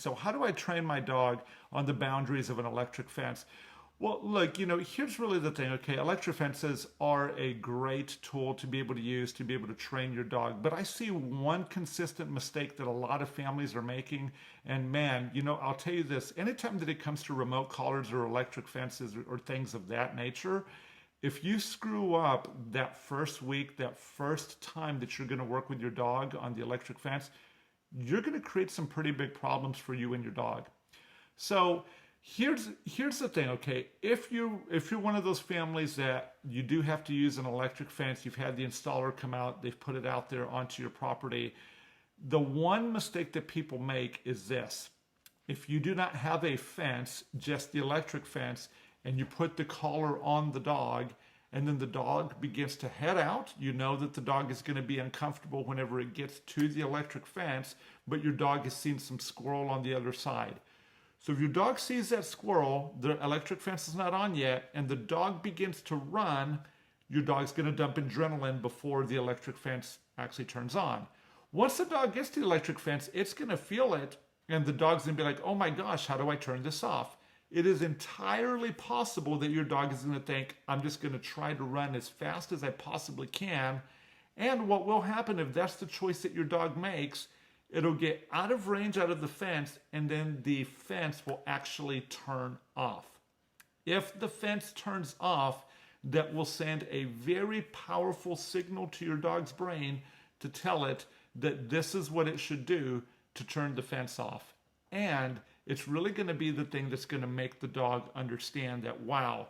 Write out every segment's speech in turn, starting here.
So how do I train my dog on the boundaries of an electric fence? Well, look, here's really the thing, okay? Electric fences are a great tool to be able to use to be able to train your dog. But I see one consistent mistake that a lot of families are making. And man, I'll tell you this, anytime that it comes to remote collars or electric fences or things of that nature, if you screw up that first week, that first time that you're going to work with your dog on the electric fence, you're going to create some pretty big problems for you and your dog. So here's the thing, okay? If you're one of those families that you do have to use an electric fence, you've had the installer come out, they've put it out there onto your property. The one mistake that people make is this: if you do not have a fence, just the electric fence, and you put the collar on the dog, and then the dog begins to head out, you know that the dog is going to be uncomfortable whenever it gets to the electric fence, but your dog has seen some squirrel on the other side. So if your dog sees that squirrel, the electric fence is not on yet, and the dog begins to run, your dog's going to dump adrenaline before the electric fence actually turns on. Once the dog gets to the electric fence, it's going to feel it, and the dog's going to be like, oh my gosh, how do I turn this off? It is entirely possible that your dog is going to think, I'm just going to try to run as fast as I possibly can. And what will happen if that's the choice that your dog makes, it'll get out of range out of the fence, and then the fence will actually turn off. If the fence turns off, that will send a very powerful signal to your dog's brain to tell it that this is what it should do to turn the fence off. And it's really going to be the thing that's going to make the dog understand that, wow,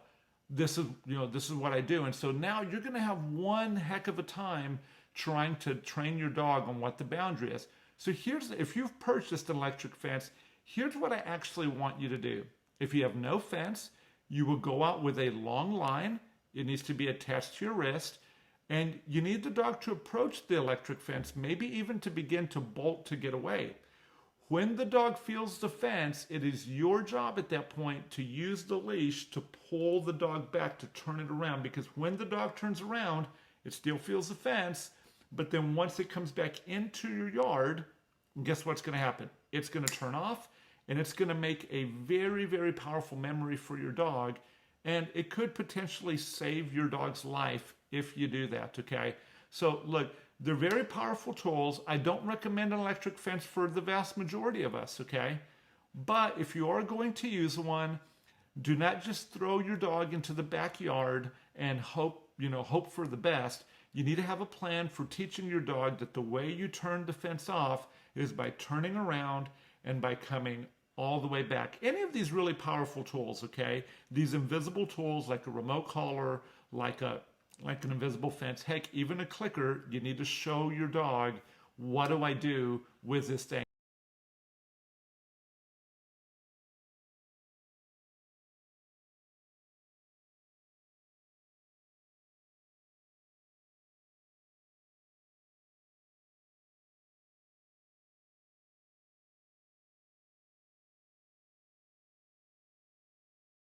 this is what I do. And so now you're going to have one heck of a time trying to train your dog on what the boundary is. So if you've purchased an electric fence, here's what I actually want you to do. If you have no fence, you will go out with a long line. It needs to be attached to your wrist. And you need the dog to approach the electric fence, maybe even to begin to bolt to get away. When the dog feels the fence, it is your job at that point to use the leash to pull the dog back to turn it around, because when the dog turns around, it still feels the fence, but then once it comes back into your yard, guess what's going to happen? It's going to turn off, and it's going to make a very, very powerful memory for your dog, and it could potentially save your dog's life if you do that, okay? So look, they're very powerful tools. I don't recommend an electric fence for the vast majority of us, okay? But if you are going to use one, do not just throw your dog into the backyard and hope for the best. You need to have a plan for teaching your dog that the way you turn the fence off is by turning around and by coming all the way back. Any of these really powerful tools, okay? These invisible tools like a remote collar, like an invisible fence, heck, even a clicker, you need to show your dog, what do I do with this thing?